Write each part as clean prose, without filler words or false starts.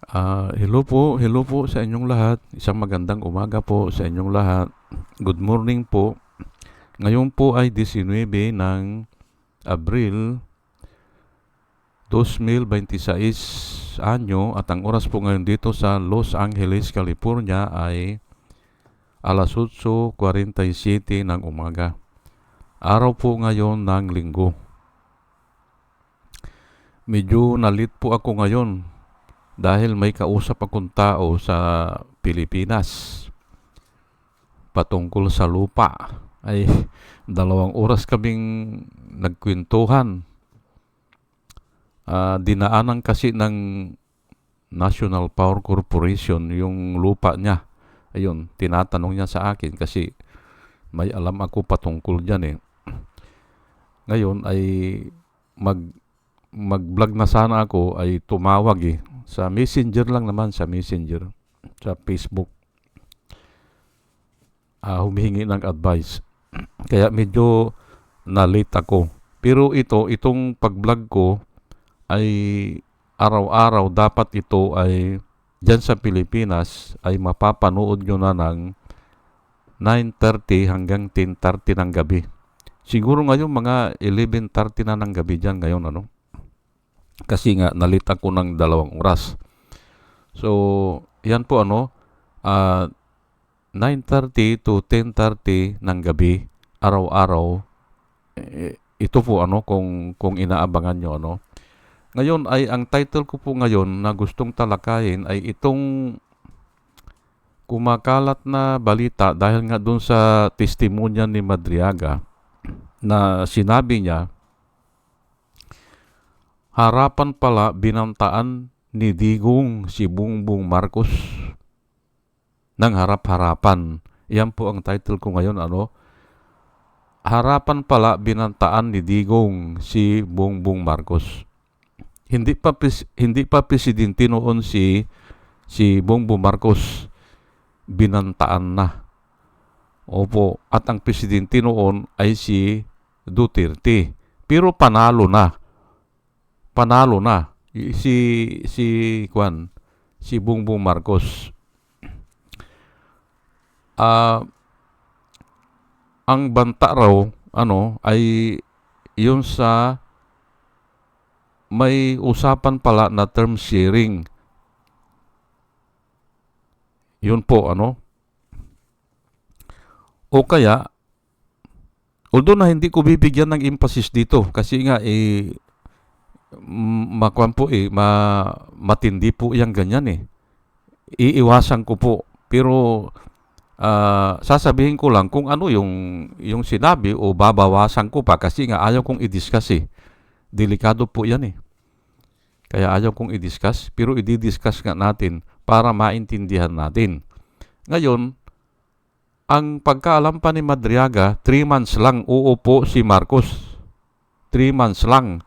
Hello po sa inyong lahat. Isang magandang umaga po sa inyong lahat. Good morning po. Ngayon po ay 19 ng Abril 2026 anyo at ang oras po ngayon dito sa Los Angeles, California ay alas 8:47 ng umaga. Araw po ngayon ng linggo. Medyo nalit po ako ngayon dahil may kausap akong tao sa Pilipinas patungkol sa lupa. Ay 2 oras kaming nagkwentuhan. Dinaanan kasi ng National Power Corporation yung lupa niya. Ayun, tinatanong niya sa akin kasi may alam ako patungkol dyan eh. Ngayon ay mag-vlog na sana ako ay tumawag eh. Sa Messenger lang naman, sa Messenger, sa Facebook. Humihingi ng advice. Kaya medyo na-late ako. Pero itong pag-vlog ko ay araw-araw dapat ito ay dyan sa Pilipinas ay mapapanood nyo na ng 9:30 hanggang 10:30 ng gabi. Siguro ngayon mga 11:30 na ng gabi dyan ngayon Kasi nga nalit ako ng 2 oras. So, yan po 9:30 to 10:30 ng gabi araw-araw. Ito po kung inaabangan nyo Ngayon ay ang title ko po ngayon na gustong talakayin ay itong kumakalat na balita dahil nga dun sa testimonya ni Madriaga na sinabi niya harapan pala binantaan ni Digong si Bongbong Marcos ng harap-harapan. Yan po ang title ko ngayon Harapan pala binantaan ni Digong si Bongbong Marcos. Hindi pa presidente noon si Bongbong Marcos, binantaan na. Opo, at ang presidente noon ay si Duterte. Pero panalo na si Bongbong Marcos. Ang banta raw ay yun sa may usapan pala na term sharing. Yun po o kaya although na hindi ko bibigyan ng emphasis dito kasi nga matindi po yung ganyan iiwasan ko po. Pero sasabihin ko lang kung ano yung sinabi o babawasan ko pa kasi nga ayaw kong i-discuss Delikado po yan Kaya ayaw kong i-discuss pero i-discuss nga natin para maintindihan natin. Ngayon, ang pagkaalam pa ni Madriaga, 3 months lang uupo si Marcos. 3 months lang.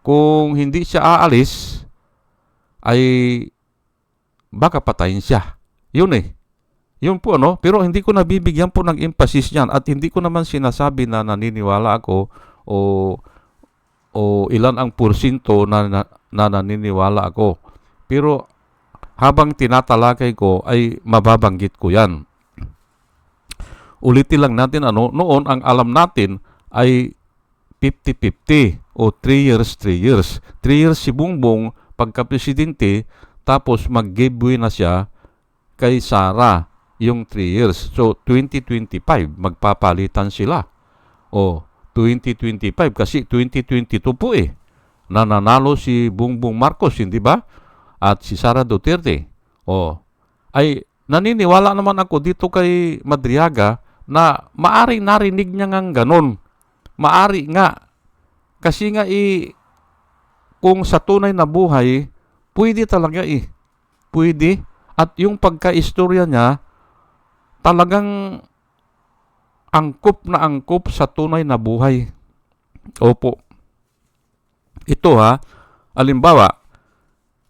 Kung hindi siya aalis, ay baka patayin siya. Yun Yun po pero hindi ko nabibigyan po ng emphasis yan at hindi ko naman sinasabi na naniniwala ako o ilan ang porsyento na naniniwala ako. Pero habang tinatalakay ko ay mababanggit ko yan. Ulitin lang natin noon ang alam natin ay 50-50 o 3 years. 3 years si Bongbong pagka-presidente tapos mag-giveaway na siya kay Sara yung 3 years. So 2025 magpapalitan sila. 2025 kasi 2022 po nananalo si Bongbong Marcos, hindi ba? At si Sara Duterte. Ay naniniwala naman ako dito kay Madriaga na maari narinig niya ngang ganon. Maari nga. Kasi nga kung sa tunay na buhay, pwede talaga Pwede. At yung pagka-istorya niya, talagang angkop na angkop sa tunay na buhay. Opo. Ito halimbawa,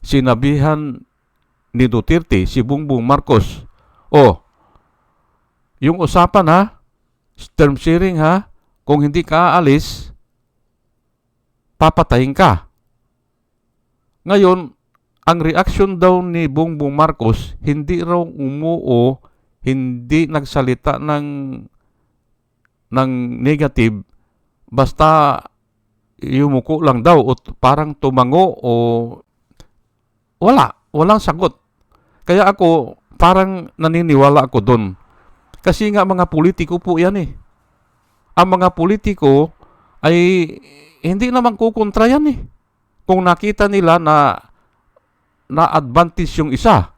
sinabihan ni Duterte si Bongbong Marcos, yung usapan term sharing kung hindi ka aalis, papatayin ka. Ngayon, ang reaction daw ni Bongbong Marcos, hindi raw umuo, hindi nagsalita ng negative, basta yumuko lang daw o parang tumango o walang sagot. Kaya ako, parang naniniwala ako doon. Kasi nga mga politiko po yan eh. Ang mga politiko ay hindi naman kukontra yan eh. Kung nakita nila na advantage yung isa.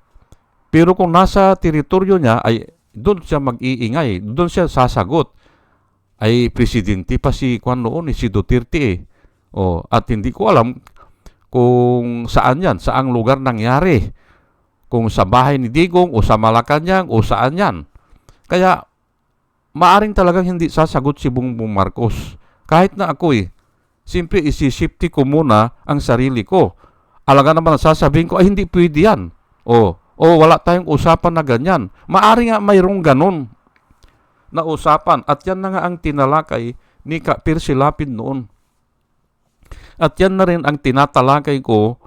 Pero kung nasa teritoryo niya, ay doon siya mag-iingay, doon siya sasagot. Ay presidente pa si Juan noon, si Duterte eh. At hindi ko alam kung saan yan, saang lugar nangyari. Kung sa bahay ni Digong o sa Malacanang o saan yan. Kaya maaring talagang hindi sasagot si Bongbong Marcos. Kahit na ako siyempre isisipti ko muna ang sarili ko. Alaga naman sasabihin ko, ay hindi pwede yan. Wala tayong usapan na ganyan. Maaring nga mayroong ganon na usapan. At yan na nga ang tinalakay ni Percy Lapid noon. At yan na rin ang tinatalakay ko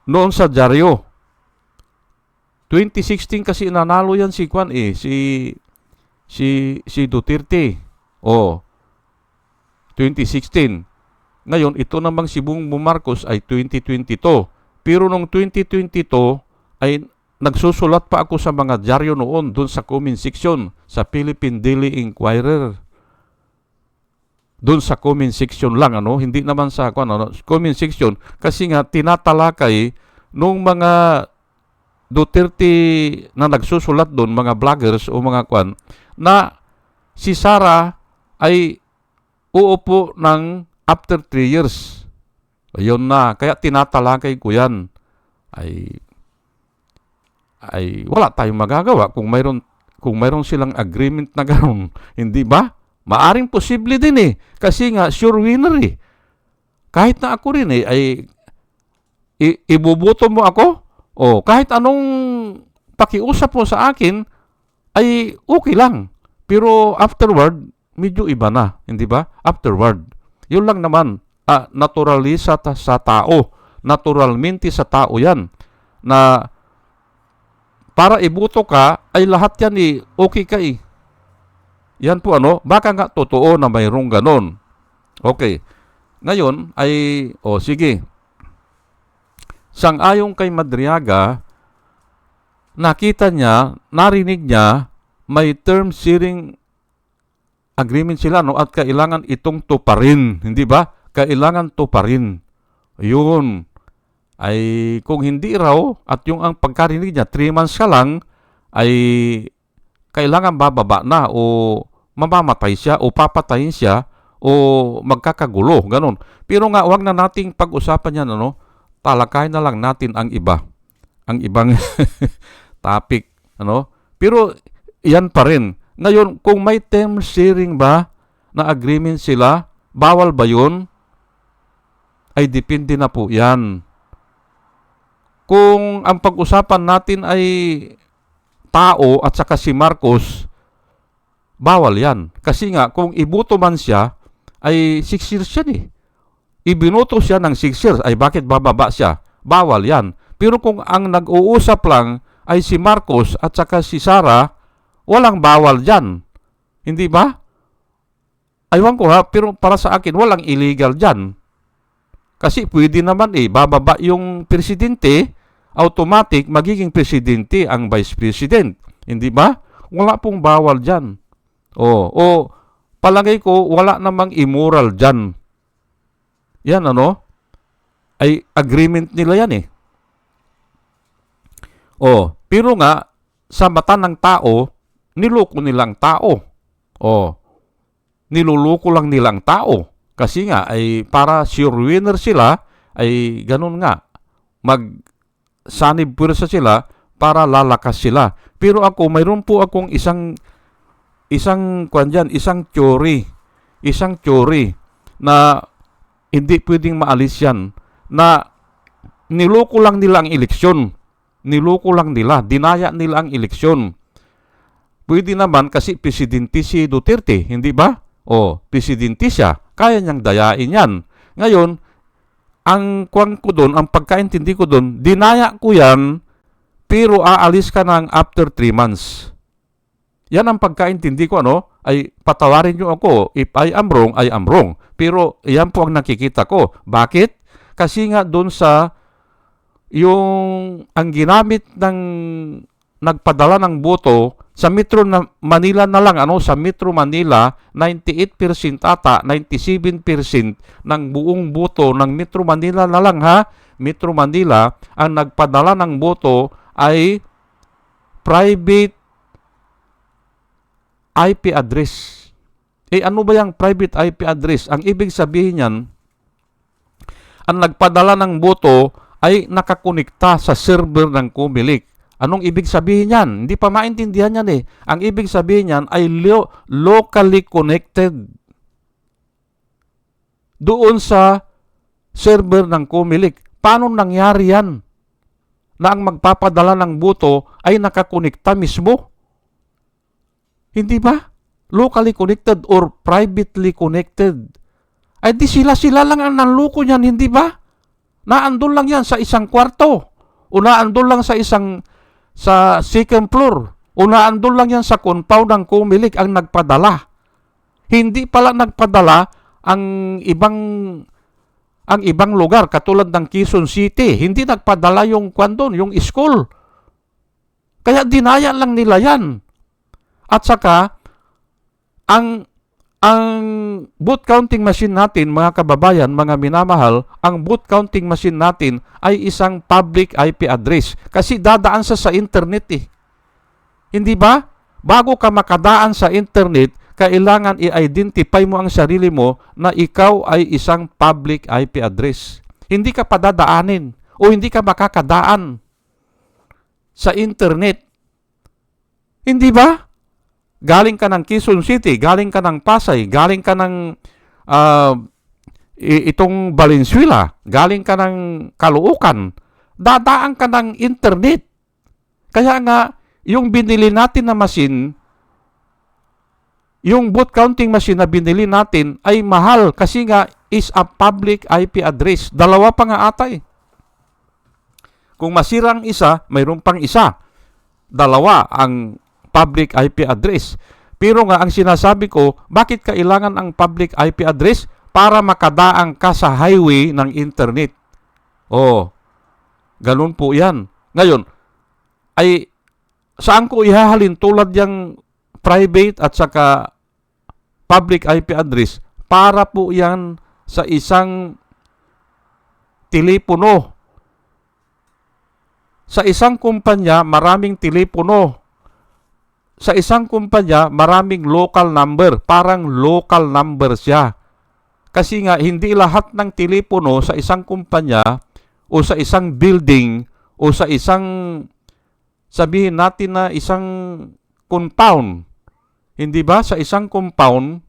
noon sa dyaryo. 2016 kasi nanalo yan si Juan si Duterte. 2016. Ngayon, ito namang si Bongbong Marcos ay 2022. Pero noong 2022 ay nagsusulat pa ako sa mga dyaryo noon doon sa comment section sa Philippine Daily Inquirer. Doon sa comment section lang, hindi naman sa comment section. Kasi nga, tinatalakay nung mga Duterte na nagsusulat doon, mga vloggers o mga na si Sara ay uupo ng after 3 years. Ayun na. Kaya tinatalakay ko yan. Ay wala tayong magagawa kung mayroon silang agreement na gano'n. Hindi ba? Maaring posible din Kasi nga, sure winner Kahit na ako rin ay ibuboto mo ako? Kahit anong pakiusap mo sa akin, ay okay lang. Pero afterward, medyo iba na. Hindi ba? Afterward. Yun lang naman. Naturalisa sa tao. Naturalmente sa tao yan. Na para ibuto ka, ay lahat yan okay ka Yan po baka nga totoo na mayroong ganon. Okay. Ngayon ay, sige. Sang-ayon kay Madriaga, nakita niya, narinig niya, may term sharing agreement sila at kailangan itong tuparin. Hindi ba? Kailangan tuparin. Yun. Ay kung hindi raw at yung ang pagkarinig niya 3 months ka lang ay kailangan bababa na o mamamatay siya o papatayin siya o magkakagulo, ganon. Pero nga wag na nating pag-usapan yan talakayin na lang natin ang ibang topic, Pero yan pa rin. Ngayon, kung may term sharing ba na agreement sila, bawal ba yun? Ay depende na po yan. Kung ang pag-usapan natin ay tao at saka si Marcos, bawal yan. Kasi nga, kung ibuto man siya, ay 6 years yan Ibinuto siya ng 6 years, ay bakit bababa siya? Bawal yan. Pero kung ang nag-uusap lang ay si Marcos at saka si Sara, walang bawal dyan. Hindi ba? Aywan ko pero para sa akin, walang illegal dyan. Kasi pwede naman bababa yung presidente, automatic magiging presidente ang vice president. Hindi ba? Wala pong bawal dyan. Palagay ko, wala namang immoral dyan. Yan ay agreement nila yan pero nga, sa mata ng tao, niloko nilang tao. Niluloko lang nilang tao. Kasi nga, ay para sure winner sila, ay ganun nga. Sanib pwersa sila para lalakas sila. Pero ako, mayroon po akong isang theory na hindi pwedeng maalis yan, na niloko lang nila ang eleksyon. Niloko lang nila, dinaya nila ang eleksyon. Pwede naman kasi presidente si Duterte, hindi ba? Presidente siya, kaya niyang dayain yan. Ngayon, ang kuwan ko doon, ang pagkaintindi ko doon, dinaya ko yan, pero aalis ka ng after 3 months. Yan ang pagkaintindi ko, ay patawarin nyo ako. If I am wrong, I am wrong. Pero yan po ang nakikita ko. Bakit? Kasi nga doon sa ang ginamit ng nagpadala ng boto sa Metro Manila na lang, sa Metro Manila, 98% ata, 97% ng buong boto ng Metro Manila na lang, Metro Manila, ang nagpadala ng boto ay private IP address. Ano ba yung private IP address? Ang ibig sabihin niyan, ang nagpadala ng boto ay nakakonekta sa server ng Comelec. Anong ibig sabihin yan? Hindi pa maintindihan yan eh. Ang ibig sabihin yan ay locally connected doon sa server ng Comelec. Paano nangyari yan? Na ang magpapadala ng boto ay nakakonekta mismo? Hindi ba? Locally connected or privately connected. Ay di sila lang ang nanloko niyan, hindi ba? Naandun lang yan sa isang kwarto. O naandun lang sa second floor. O naandun lang yan sa compound ng Comelec ang nagpadala. Hindi pala nagpadala ang ibang lugar katulad ng Quezon City. Hindi nagpadala yung yung school. Kaya dinaya lang nila yan. At saka, ang vote counting machine natin, mga kababayan, mga minamahal, ang vote counting machine natin ay isang public IP address. Kasi dadaan sa internet eh. Hindi ba? Bago ka makadaan sa internet, kailangan i-identify mo ang sarili mo na ikaw ay isang public IP address. Hindi ka padadaanin o hindi ka makakadaan sa internet. Hindi ba? Galing ka ng Quezon City, galing ka ng Pasay, galing ka ng itong Valenzuela, galing ka ng Caloocan, dadaan ka ng internet. Kaya nga, yung binili natin na machine, yung vote counting machine na binili natin ay mahal kasi nga is a public IP address. Dalawa pa nga ata eh. Kung masirang isa, mayroon pang isa. Dalawa ang public IP address. Pero nga, ang sinasabi ko, bakit kailangan ang public IP address? Para makadaan ka sa highway ng internet. Ganun po yan. Ngayon, ay saan ko ihahalin tulad yung private at saka public IP address? Para po yan sa isang telepono. Sa isang kumpanya, maraming telepono. Sa isang kumpanya, maraming local number. Parang local number siya. Kasi nga, hindi lahat ng telepono sa isang kumpanya o sa isang building o sa isang, sabihin natin na isang compound. Hindi ba? Sa isang compound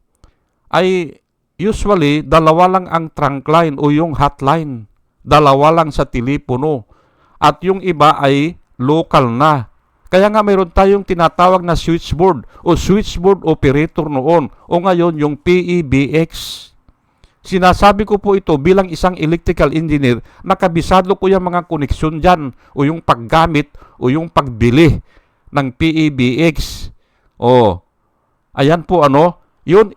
ay usually dalawa lang ang trunk line o yung hotline. Dalawa lang sa telepono. At yung iba ay local na. Kaya nga mayroon tayong tinatawag na switchboard o switchboard operator noon o ngayon yung PEBX. Sinasabi ko po ito bilang isang electrical engineer, nakabisado ko yung mga koneksyon dyan o yung paggamit o yung pagbili ng PEBX. Ayan po yun,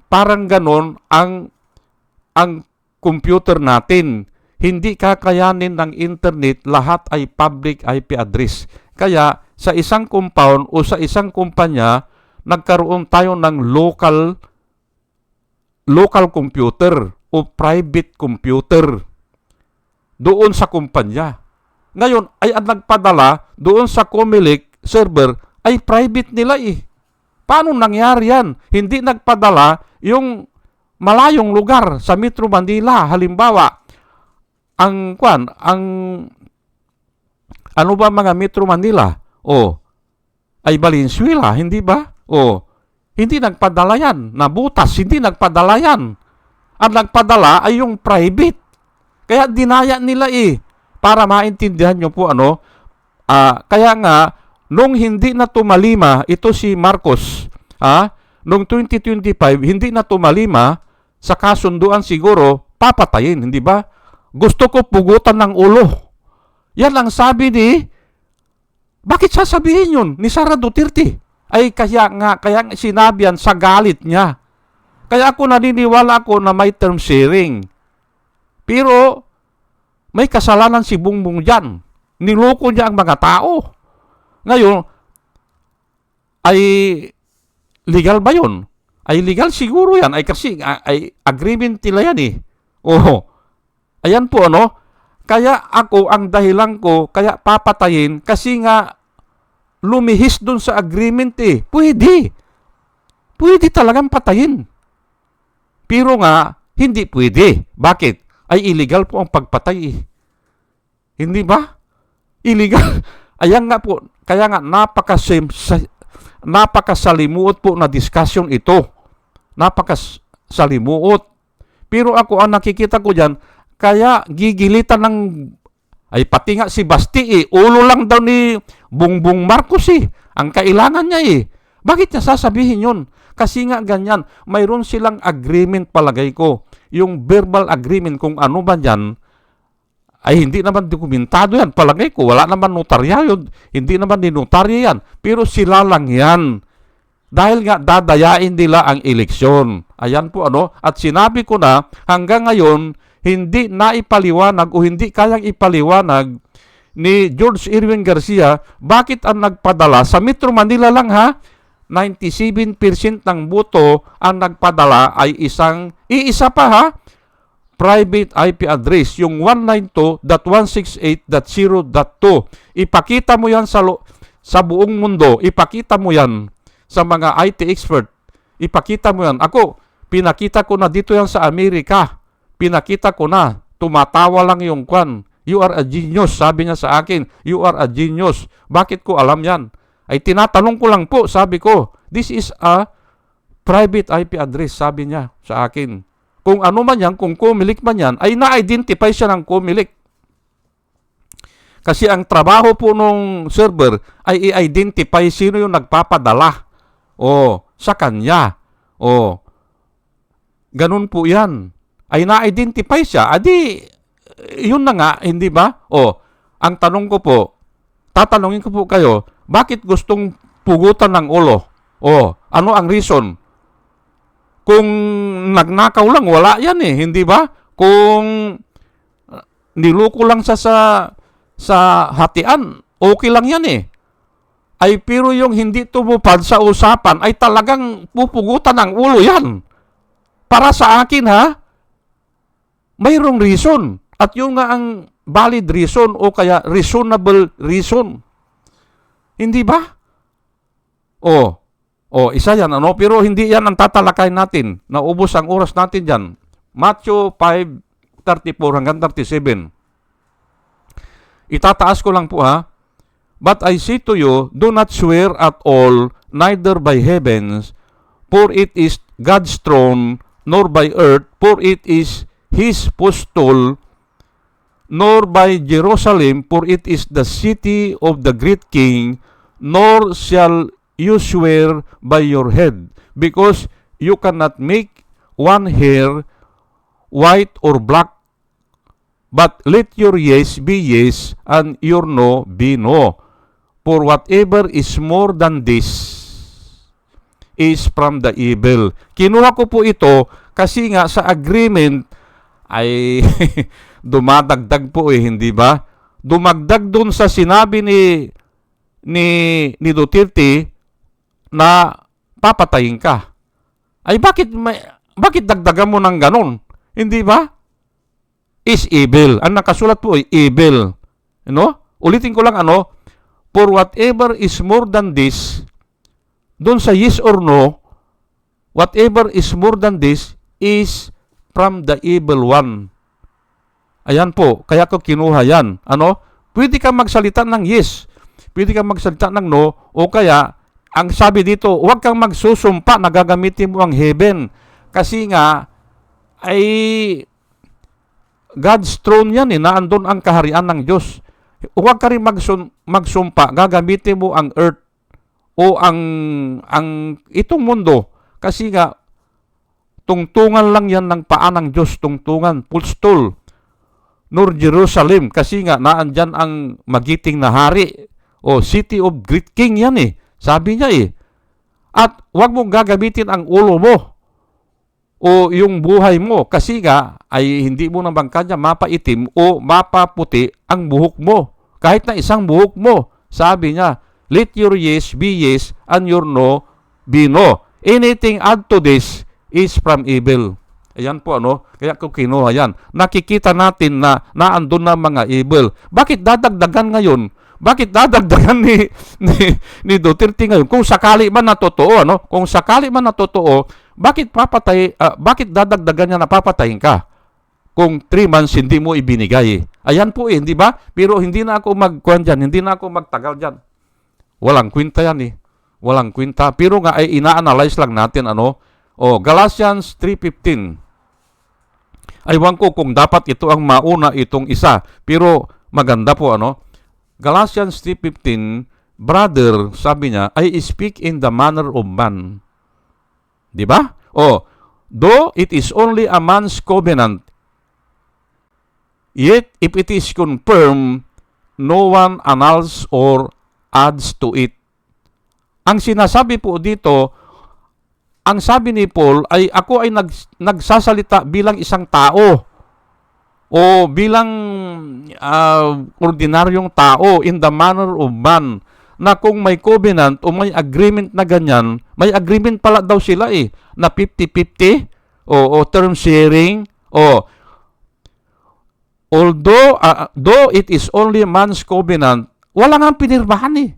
parang ganon ang computer natin. Hindi kakayanin ng internet, lahat ay public IP address. Kaya sa isang compound o sa isang kumpanya, nagkaroon tayo ng local computer o private computer doon sa kumpanya. Ngayon, ay ang nagpadala doon sa Comelec server ay private nila eh. Paano nangyari yan? Hindi nagpadala yung malayong lugar sa Metro Manila. Halimbawa, ano ba mga Metro Manila? Ay Valenzuela, hindi ba? Hindi nagpadala yan. Nabutas, hindi nagpadala yan. Ang nagpadala ay yung private. Kaya dinaya nila eh. Para maintindihan nyo po kaya nga, nung hindi na tumalima, ito si Marcos, nung 2025, hindi na tumalima, sa kasunduan siguro, papatayin, hindi ba? gusto ko pugutan ng ulo. Yan ang sabi bakit sasabihin yun ni Sara Duterte? Ay kaya sinabi yan sa galit niya. Kaya ako naniniwala ako na may term sharing. Pero may kasalanan si Bongbong dyan. Niloko niya ang mga tao. Ngayon, ay legal ba yun? Ay legal siguro yan. Ay kasi ay agreement nila yan eh. Oo. Ayan po Kaya ako, ang dahilan ko, kaya papatayin, kasi nga lumihis dun sa agreement eh. Pwede. Pwede talagang patayin. Pero nga, hindi pwede. Bakit? Ay illegal po ang pagpatay eh. Hindi ba? Illegal. Ayan nga po, kaya nga napakasalimuot po na discussion ito. Napakasalimuot. Pero ako, ang nakikita ko dyan, kaya gigilitan ay pati nga si Basti ulo lang daw ni Bongbong Marcos ang kailangan niya Bakit niya sasabihin yun? Kasi nga ganyan, mayroon silang agreement palagay ko. Yung verbal agreement kung ano ba yan, ay hindi naman dokumentado yan. Palagay ko, wala naman notarya yun. Hindi naman dinotarya yan. Pero sila lang yan. Dahil nga dadayain nila ang eleksyon. Ayan po At sinabi ko na hanggang ngayon, hindi naipaliwanag o hindi kayang ipaliwanag ni George Irwin Garcia bakit ang nagpadala sa Metro Manila lang 97% ng boto ang nagpadala ay iisa pa private IP address, yung 192.168.0.2. Ipakita mo yan sa buong mundo, ipakita mo yan sa mga IT expert, ipakita mo yan. Ako, pinakita ko na dito yan sa Amerika. Pinakita ko na, tumatawa lang yung kwan. You are a genius, sabi niya sa akin. You are a genius. Bakit ko alam yan? Ay tinatanong ko lang po, sabi ko, this is a private IP address, sabi niya sa akin. Kung ano man yan, kung kumilik man yan, ay na-identify siya ng kumilik. Kasi ang trabaho po nung server ay i-identify sino yung nagpapadala. Sa kanya. Ganun po yan. Ay na-identify siya, yun na nga, hindi ba? Ang tanong ko po, tatanungin ko po kayo, bakit gustong pugutan ng ulo? Ano ang reason? Kung nagnakaw lang, wala yan hindi ba? Kung niloko lang sa hatian, okay lang yan Ay pero yung hindi tumupad sa usapan, ay talagang pupugutan ng ulo yan. Para sa akin mayroong reason. At yung nga ang valid reason o kaya reasonable reason. Hindi ba? Isa yan. Pero hindi yan ang tatalakay natin. Naubos ang oras natin dyan. Matthew 5:34 hanggang 37. Itataas ko lang po But I say to you, do not swear at all, neither by heavens, for it is God's throne, nor by earth, for it is His footstool, nor by Jerusalem, for it is the city of the great King, nor shall you swear by your head, because you cannot make one hair white or black, but let your yes be yes, and your no be no. For whatever is more than this is from the evil. Kinuha ko po ito kasi nga sa agreement ay dumadagdag po hindi ba? Dumagdag dun sa sinabi ni Duterte na papatayin ka. Ay bakit dagdagan mo ng ganon? Hindi ba? Is evil. Ang nakasulat po ay evil. Ulitin ko lang for whatever is more than this, dun sa yes or no, whatever is more than this is from the evil one. Ayan po, kaya ko kinuha yan. Pwede kang magsalita ng yes, pwede kang magsalita ng no, o kaya, ang sabi dito, huwag kang magsusumpa na gagamitin mo ang heaven. Kasi nga, ay God's throne yan na andun ang kaharian ng Diyos. Huwag ka rin magsumpa, gagamitin mo ang earth o ang itong mundo. Kasi nga, tungtungan lang yan ng paa ng Diyos, tungtungan, footstool. nor Jerusalem, kasi nga naandyan ang magiting na hari o city of great king yan eh. Sabi niya eh. At huwag mong gagamitin ang ulo mo o yung buhay mo kasi nga ay hindi mo naman kanya mapaitim o mapaputi ang buhok mo. Kahit na isang buhok mo. Sabi niya, let your yes be yes and your no be no. Anything add to this is from evil. Ayan po ano, kaya ko kinuha yan. Nakikita natin na naandun na mga evil. Bakit dadagdagan ngayon? Bakit dadagdagan ni Duterte ngayon? Kung sakali man na totoo, ano? Kung sakali man na totoo, bakit bakit dadagdagan niya na papatayin ka? Kung 3 months hindi mo ibinigay. Ayan po hindi ba? Pero hindi na ako magkuhan dyan, hindi na ako magtagal dyan. Walang kwenta yan eh. Walang kwenta. Pero nga ay ina-analyze lang natin ano. Galatians 3:15. Aywan ko kung dapat ito ang mauna itong isa. Pero maganda po ano. Galatians 3:15, brother, sabi niya, I speak in the manner of man. Di ba? Though it is only a man's covenant, yet if it is confirmed, no one annuls or adds to it. Ang sinasabi po dito, ang sabi ni Paul ay ako ay nagsasalita bilang isang tao o bilang ordinaryong tao in the manner of man na kung may covenant o may agreement na ganyan, may agreement pala daw sila eh na 50-50 o term sharing though it is only man's covenant, wala nga pinirmahan eh.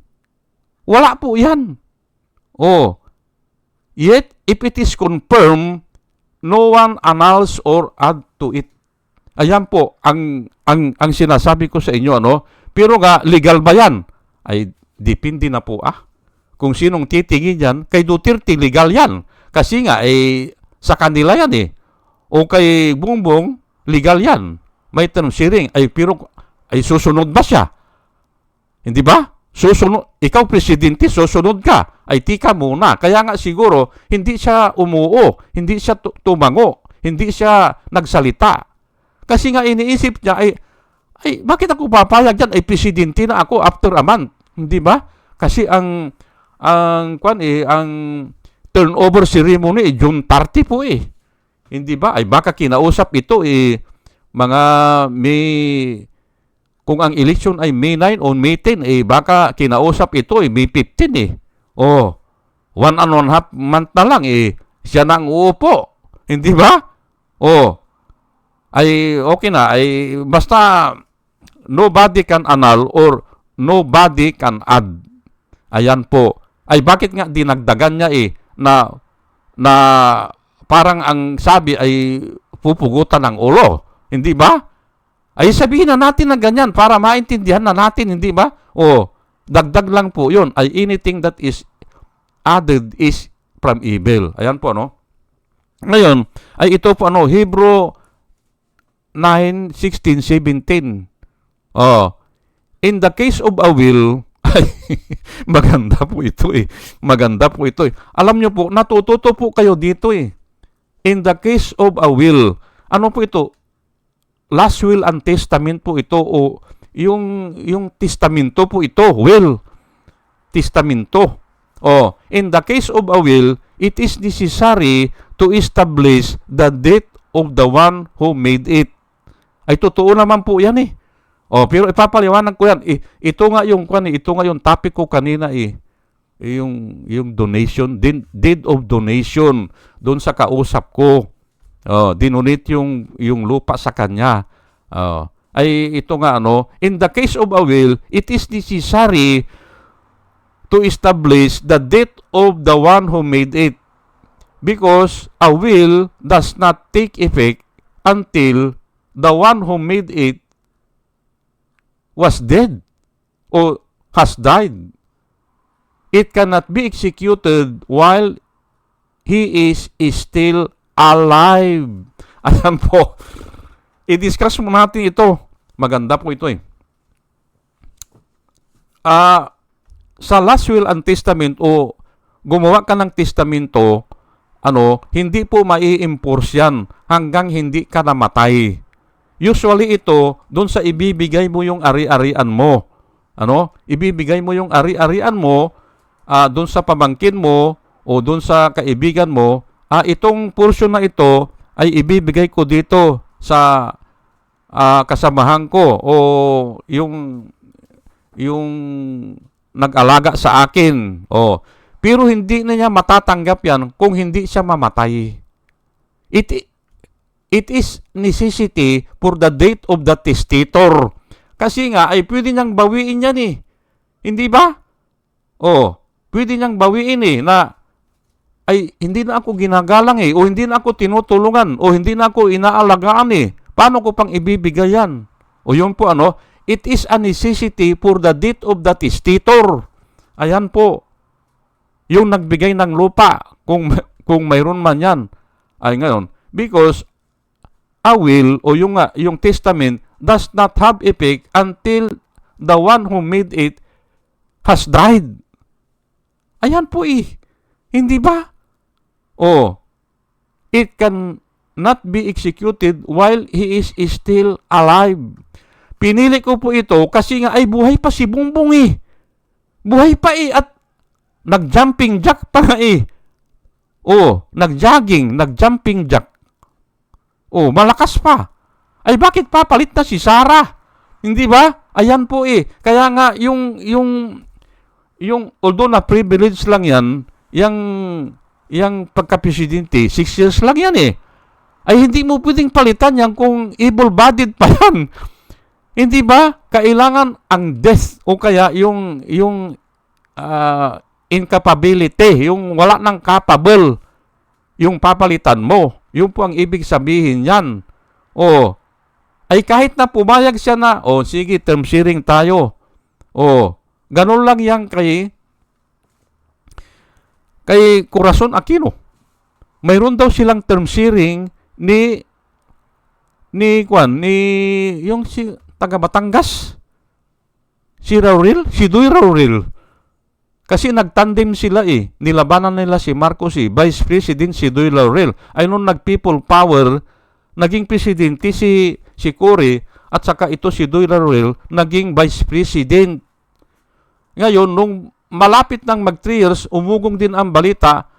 Wala po yan. Yet, if it is confirmed, no one annuls or add to it. Ayan po, ang sinasabi ko sa inyo, ano? Pero nga, legal ba yan? Ay, depende na po, Kung sinong titingin yan, kay Duterte, legal yan. Kasi nga, sa kanila yan eh. O kay Bongbong, legal yan. May term sharing. Pero, susunod ba siya? Hindi ba? Susunod, ikaw presidente, susunod ka. Tika muna. Kaya nga siguro, hindi siya umuo, hindi siya tumango, hindi siya nagsalita. Kasi nga iniisip niya, bakit ako papayag dyan? Presidente na ako after a month. Hindi ba? Kasi ang turnover ceremony, June 30 po eh. Hindi ba? Baka kinausap ito mga kung ang election ay May 9 o May 10, baka kinausap ito May 15 eh. 1.5 month na lang siya na ang uupo. Hindi ba? Okay na. Basta nobody can annul or nobody can add. Ayan po. Bakit nga dinagdagan niya na parang ang sabi ay pupugutan ng ulo. Hindi ba? Sabihin na natin na ganyan para maintindihan na natin, hindi ba? Dagdag lang po yun. Anything that is added is from evil. Ayan po, no? Ngayon, ito po, Hebrew 9:16, 17. In the case of a will, maganda po ito Maganda po ito Alam nyo po, natututo po kayo dito In the case of a will, ano po ito? Last will and testament po ito o yung testamento po ito, will. Testamento. In the case of a will, it is necessary to establish the death of the one who made it. Totoo naman po yan pero ipapaliwanag ko yan. Ito nga yung topic ko kanina yung donation, deed of donation doon sa kausap ko. Dinonate yung lupa sa kanya. Ito nga in the case of a will, it is necessary to establish the death of the one who made it. Because a will does not take effect until the one who made it was dead or has died. It cannot be executed while he is still alive. Ayan po. I-discuss mo natin ito. Maganda po ito sa last will and testament o gumawa ka ng testamento, hindi po mai-enforce yan hanggang hindi ka namatay. Usually ito, doon sa ibibigay mo yung ari-arian mo. Ano? Ibibigay mo yung ari-arian mo doon sa pamangkin mo o doon sa kaibigan mo. Itong portion na ito ay ibibigay ko dito sa kasamahan ko o yung nag-alaga sa akin. Pero hindi na niya matatanggap yan kung hindi siya mamatay. It is necessity for the death of the testator. Kasi nga, ay pwede niyang bawiin yan eh. Hindi ba? Pwede niyang bawiin eh, na ay hindi na ako ginagalang eh, o hindi na ako tinutulungan, o hindi na ako inaalagaan eh. Paano ko pang ibibigay yan? Yun po it is a necessity for the death of the testator. Ayan po. Yung nagbigay ng lupa, kung mayroon man yan. Ay ngayon, because a will o yung testament does not have effect until the one who made it has died. Ayan po eh. Hindi ba? It can not be executed while he is still alive. Pinili ko po ito kasi nga ay buhay pa si Bongbong eh. Buhay pa eh at nag-jumping jack pa nga eh. Nag-jogging, nag-jumping jack. Malakas pa. Ay bakit papalit na si Sarah? Hindi ba? Ayan po eh. Kaya nga yung although na privilege lang yan, yung pagka-presidente, 6 years lang yan eh. Ay hindi mo pwedeng palitan yan kung able-bodied pa yan. Hindi ba? Kailangan ang death o kaya yung incapability, yung wala ng capable, yung papalitan mo. Yun po ang ibig sabihin yan. Ay kahit na pumayag siya na, sige, term sharing tayo. Ganun lang yan kay Corazon Aquino. Mayroon daw silang term sharing ni yung si taga Batangas. Si Duy Rauril. Kasi nagtandem sila eh. Nilabanan nila si Marcos eh. Vice President si Duy Rauril. Ay nung nag-people power, naging presidente si Cory at saka ito si Duy Rauril, naging Vice President. Ngayon, nung malapit ng mag 3 years, umugong din ang balita,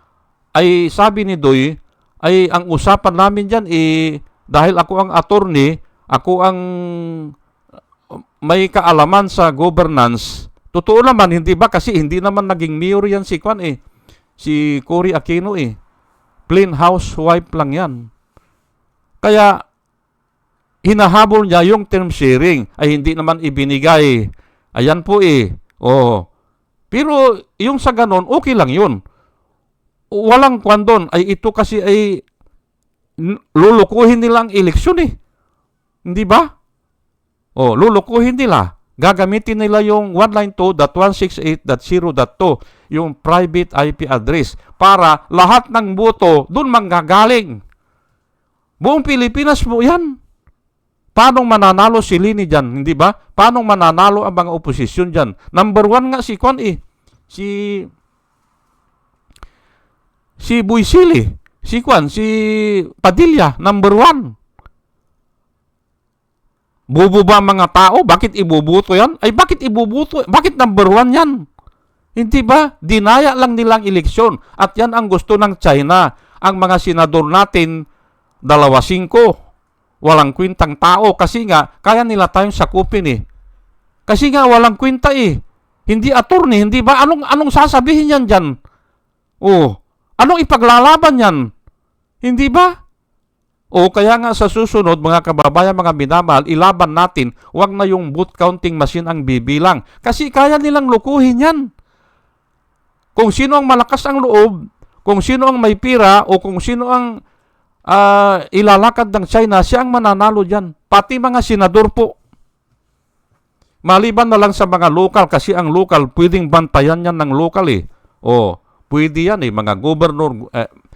ay sabi ni Duy, ay ang usapan namin dyan dahil ako ang attorney, ako ang may kaalaman sa governance. Totoo naman, hindi ba? Kasi hindi naman naging mayor yan si Cory Aquino eh. Plain housewife lang yan. Kaya, hinahabol niya yung term sharing ay hindi naman ibinigay. Ayan po eh. Pero, yung sa ganon, okay lang yun. Walang kwandon. Ay ito kasi ay lulukuhin nila ang eleksyon eh. Hindi ba? Lulukuhin nila. Gagamitin nila yung 192.168.0.2, yung private IP address, para lahat ng boto doon manggagaling. Buong Pilipinas mo yan. Paano mananalo si Lini dyan? Hindi ba? Paano mananalo ang mga oposisyon dyan? Number 1 nga si si Buisili. Si Padilla, number 1. Bobo ba mga tao? Bakit ibubuto yan? Ay bakit ibubuto? Bakit number 1 yan? Hindi ba? Dinaya lang nilang eleksyon. At yan ang gusto ng China. Ang mga senador natin, 25. Walang kwintang tao. Kasi nga, kaya nila tayong sakupin eh. Kasi nga, walang kwinta eh. Hindi attorney, hindi ba? Anong sasabihin yan dyan? Anong ipaglalaban yan? Hindi ba? Kaya nga sa susunod, mga kababayan, mga minamahal, ilaban natin, wag na yung vote counting machine ang bibilang. Kasi kaya nilang lukuhin yan. Kung sino ang malakas ang loob, kung sino ang may pira, o kung sino ang ilalakad ng China, siya ang mananalo dyan. Pati mga senador po. Maliban na lang sa mga lokal, kasi ang lokal, pwedeng bantayan yan ng lokal eh. Pwede yan eh, mga governor,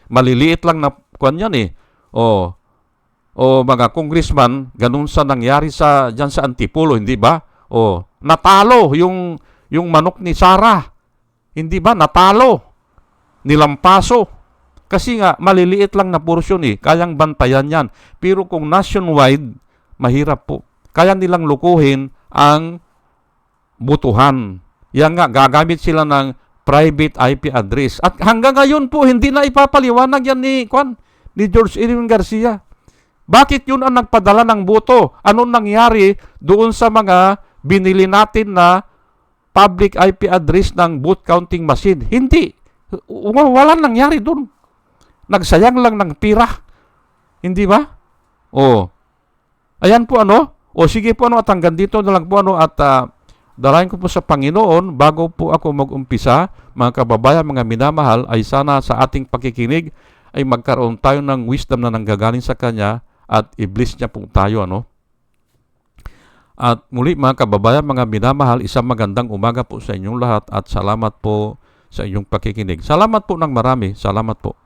maliliit lang na kwan yan eh. Mga congressman, ganun sa nangyari dyan sa Antipolo, hindi ba? Natalo yung manok ni Sarah. Hindi ba? Natalo. Nilampaso. Kasi nga, maliliit lang na porsyon eh. Kayang bantayan yan. Pero kung nationwide, mahirap po. Kaya nilang lukuhin ang butuhan. Yan nga, gagamit sila ng private IP address. At hanggang ngayon po, hindi na ipapaliwanag yan ni George Irwin Garcia. Bakit yun ang nagpadala ng boto? Anong nangyari doon sa mga binili natin na public IP address ng vote counting machine? Hindi. Walang nangyari doon. Nagsayang lang ng pira. Hindi ba? Ayan po O sige po at hanggang dito na lang po at dalayan ko po sa Panginoon bago po ako mag-umpisa, mga kababayan, mga minamahal, ay sana sa ating pakikinig ay magkaroon tayo ng wisdom na nanggagaling sa Kanya at i-bless niya po tayo, At muli mga kababayan, mga minamahal, isang magandang umaga po sa inyong lahat at salamat po sa inyong pakikinig. Salamat po ng marami. Salamat po.